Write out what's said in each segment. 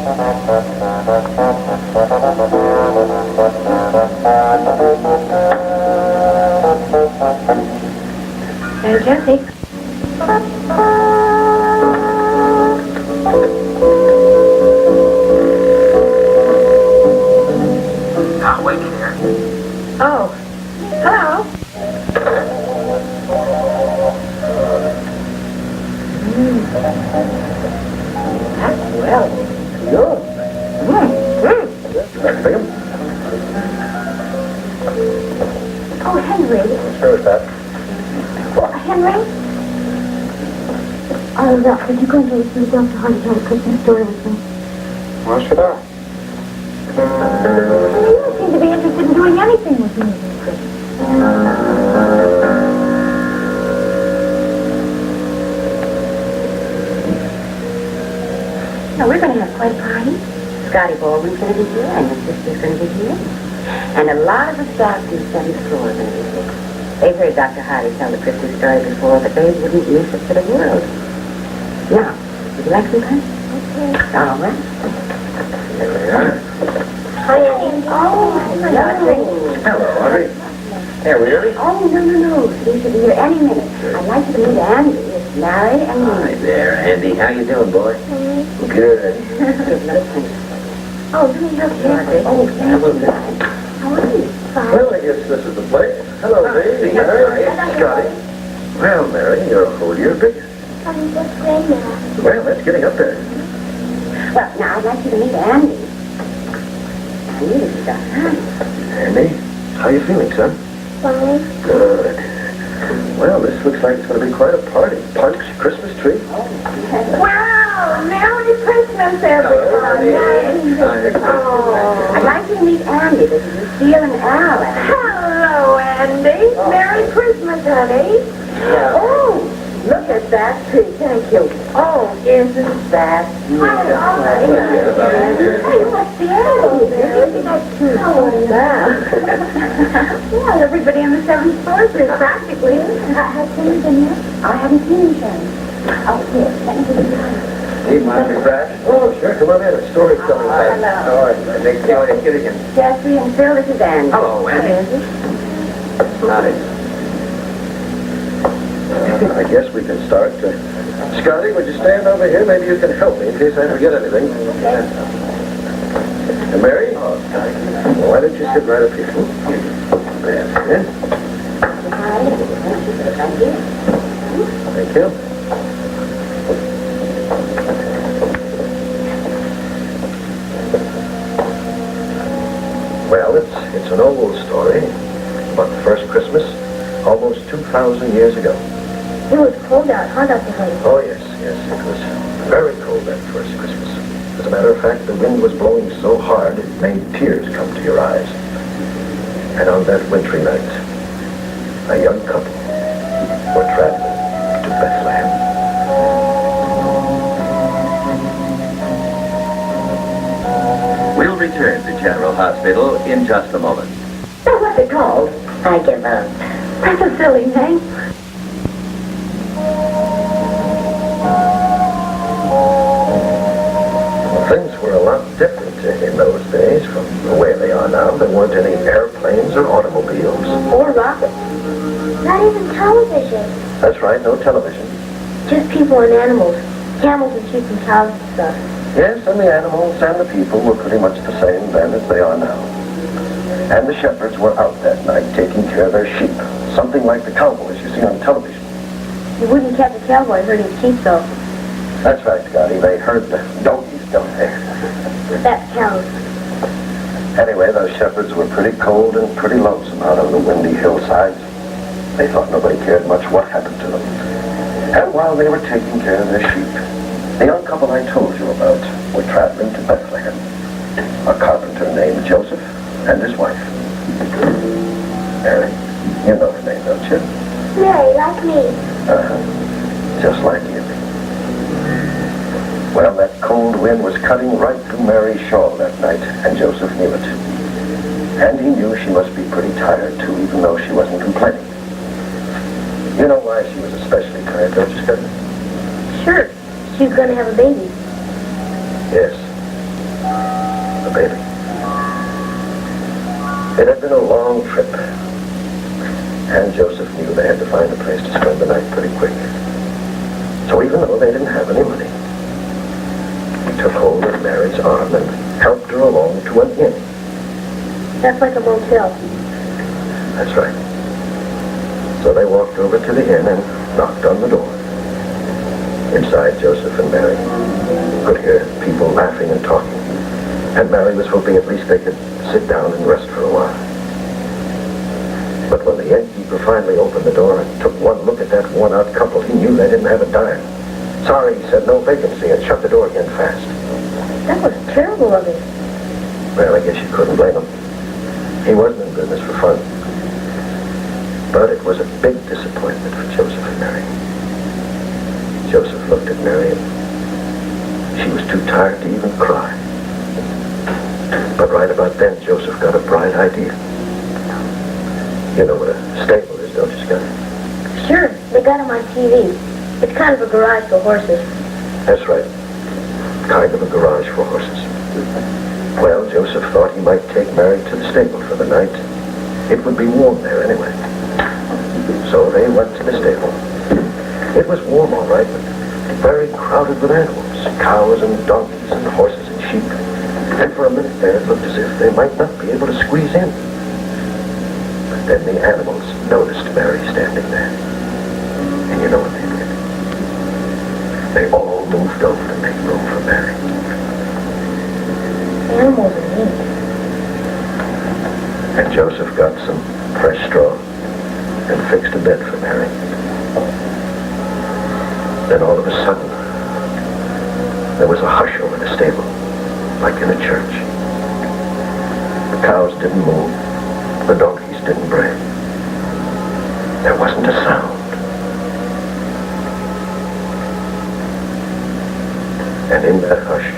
Hey, Jesse. I'll wait here. Oh, hello. That's well. Good. Oh, Henry. Sure is that. Well, Henry? Oh, look, would you go and see Dr. Hardy tell a Christmas story with me? Why should I? You don't seem to be interested in doing anything with me this Christmas. No, we're going to have quite a party. Scotty Baldwin's going to be here, and his sister's going to be here. And a lot of the staff from the 7th floor are going to be here. They've heard Dr. Hardy tell the Christmas story before, but they wouldn't miss it for the world. Now, would you like some punch? Okay. All right. Here we are. Hi, Andy. Oh, hello, Audrey. Hello, Audrey. Hey, are we early? Oh, no. He should be here any minute. I'd like you to meet Andy. It's Larry and me. Hi there, Andy. How you doing, boy? Good. Oh, let me help you, Audrey. Oh, thank you. How are you? Fine. Well, I guess this is the place. Hello, Dave. Hi, Scotty. Well, Mary, you're a whole year bigger. I'm just grandma. Well, that's getting up there. Well, now I'd like you to meet Andy. Andy, this is Dr. Hardy. Andy, how you feeling, son? Fine. Good. Well, this looks like it's going to be quite a party. Punch, Christmas tree. Wow! Merry Christmas, everybody! Oh, I'd like you to meet Andy. This is Lucille and Alan. Hello, Andy. Merry Christmas, honey. Oh, look at that tree. Thank you. Oh, isn't that beautiful? Hey, what's the Andy? Isn't that cute? Oh, wow. Well, everybody on the 7th floor is here, practically. Has Timmy been here? I haven't seen him, Sharon. Oh, here, let me give you the Need my refresh? Oh, sure. Come on in. The story's coming back. hello. All right. I think you want to get again. Jesse and Phil, this is Andy. Hello, Andy. Howdy. I guess we can start. Scotty, would you stand over here? Maybe you can help me in case I forget anything. And Mary? Why don't you sit right up here? That's it. Thank you. Well, it's an old story about the first Christmas, almost 2,000 years ago. It was cold out, huh, Dr. Hardy? Oh, yes, it was very cold that first Christmas. As a matter of fact, the wind was blowing so hard it made tears come to your eyes. And on that wintry night, a young couple were traveling to Bethlehem. We'll return to General Hospital in just a moment. So what's it called? I give up. That's a silly name. Things were a lot different in those days from the way they are now. There weren't any airplanes or automobiles. Or rockets. Not even television. That's right, no television. Just people and animals. Camels and sheep and cows and stuff. Yes, and the animals and the people were pretty much the same then as they are now. And the shepherds were out that night taking care of their sheep. Something like the cowboys you see on television. You wouldn't catch a cowboy herding sheep, though. That's right, Scotty. They herd the donkeys, don't they? That's cows. Anyway, those shepherds were pretty cold and pretty lonesome out on the windy hillsides. They thought nobody cared much what happened to them. And while they were taking care of their sheep, the young couple I told you about were traveling to Bethlehem. A carpenter named Joseph and his wife. Mary, you know her name, don't you? Mary, like me. Uh-huh. Just like you. Well, that cold wind was cutting right through Mary's shawl that night, and Joseph knew it. And he knew she must be pretty tired, too, even though she wasn't complaining. You know why she was especially tired, don't you, Scotty? Sure. She's going to have a baby. Yes. baby. It had been a long trip, and Joseph knew they had to find a place to spend the night pretty quick. So even though they didn't have any money, he took hold of Mary's arm and helped her along to an inn. That's like a motel. That's right. So they walked over to the inn and knocked on the door. Inside, Joseph and Mary could hear people laughing and talking, and Mary was hoping at least they could sit down and rest for a while. But when the innkeeper finally opened the door and took one look at that worn-out couple, he knew they didn't have a dime. Sorry, he said, no vacancy, and shut the door again fast. That was terrible of him. Well, I guess you couldn't blame him. He wasn't in business for fun. But it was a big disappointment for Joseph and Mary. Joseph looked at Mary and she was too tired to even cry. But right about then, Joseph got a bright idea. You know what a stable is, don't you, Scotty? Sure, they got him on TV. It's kind of a garage for horses. That's right. Kind of a garage for horses. Well, Joseph thought he might take Mary to the stable for the night. It would be warm there anyway. So they went to the stable. It was warm, all right, but very crowded with animals, cows and donkeys and horses and sheep. And for a minute there, it looked as if they might not be able to squeeze in. But then the animals noticed Mary standing there. And you know what they did? They all moved over to make room for Mary. Animals are neat. And Joseph got some fresh straw and fixed a bed for Mary. Then all of a sudden, there was a hush over the stable, like in a church. The cows didn't move. The donkeys didn't bray. There wasn't a sound. And in that hush,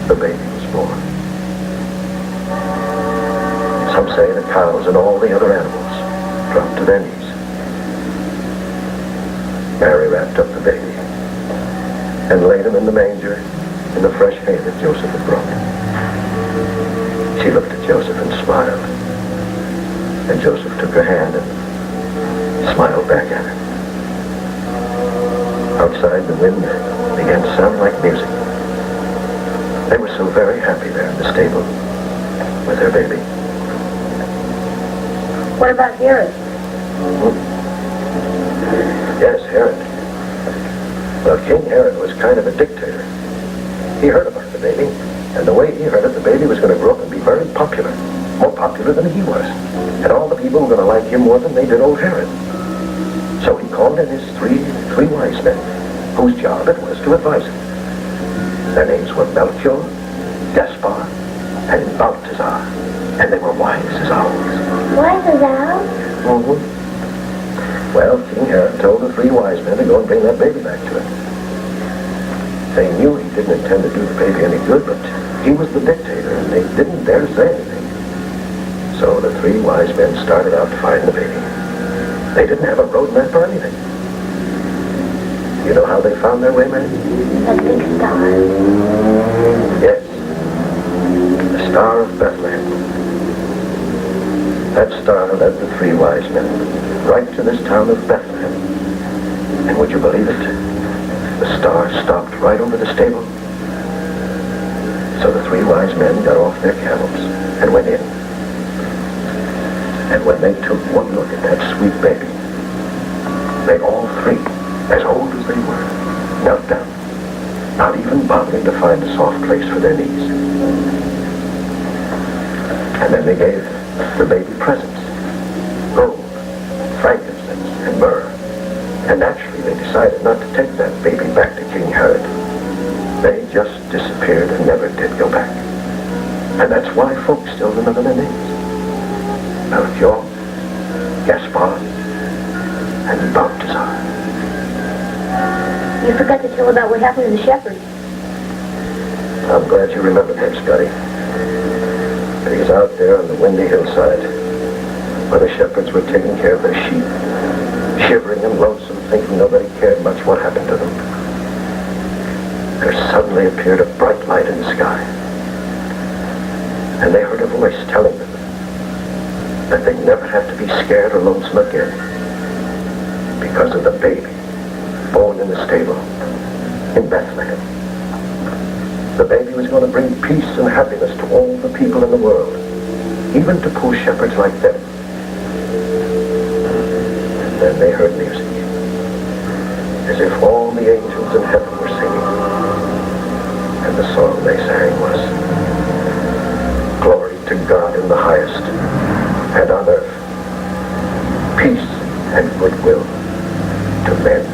the baby was born. Some say the cows and all the other animals dropped to their knees. Mary wrapped up the baby and laid him in the manger in the fresh hay that Joseph had brought. She looked at Joseph and smiled. And Joseph took her hand and smiled back at her. Outside, the wind began to sound like music. They were so very happy there in the stable with their baby. What about Herod? Yes, Herod. Well, King Herod was kind of a dictator. He heard about the baby, and the way he heard it, the baby was going to grow up and be very popular. More popular than he was. And all the people were going to like him more than they did old Herod. So he called in his three wise men, whose job it was to advise him. Their names were Melchior, Gaspar, and Balthazar. And they were wise as owls. Wise as owls? Mm-hmm. Well, King Herod told the three wise men to go and bring that baby back to him. They knew he didn't intend to do the baby any good, but he was the dictator, and they didn't dare say anything. So the three wise men started out to find the baby. They didn't have a road map or anything. You know how they found their way, man? A big star. Yes. The Star of Bethlehem. That star led the three wise men right to this town of Bethlehem. And would you believe it? The star stopped right over the stable. So the three wise men got off their camels and went in. And when they took one look at that sweet baby, they all three, as old as they were, knelt down, not even bothering to find a soft place for their knees. And then they gave the baby presents, gold, frankincense, and myrrh. And naturally they decided not to take that baby back to King Herod. They just disappeared and never did go back. And that's why folks still remember their names. Melchior, Gaspar, and Balthazar. You forgot to tell about what happened to the shepherds. I'm glad you remembered them, Scotty. Because out there on the windy hillside, where the shepherds were taking care of their sheep, shivering and lonesome, thinking nobody cared much what happened to them, there suddenly appeared a bright light in the sky. And they heard a voice telling them that they'd never have to be scared or lonesome again because of the baby born in the stable in Bethlehem. The baby was going to bring peace and happiness to all the people in the world, even to poor shepherds like them. And then they heard music, as if all the angels in heaven were singing. And the song they sang was, "Glory to God in the highest, and on earth, peace and goodwill to men."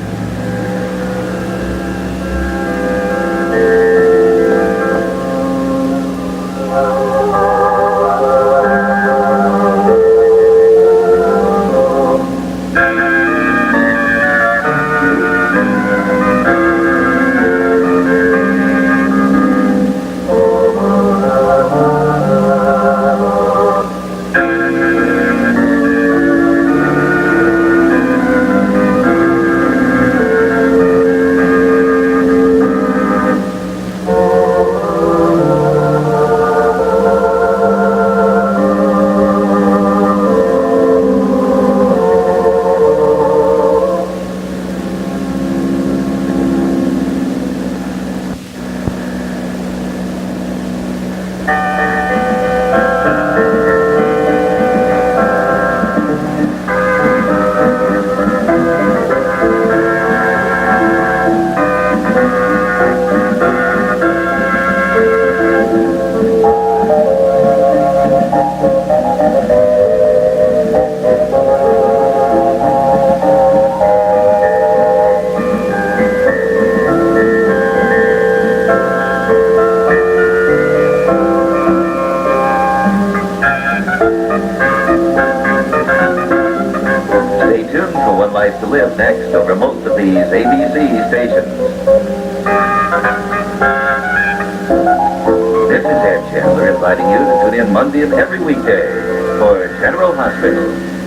To live next over most of these ABC stations. This is Ed Chandler inviting you to tune in Monday of every weekday for General Hospital.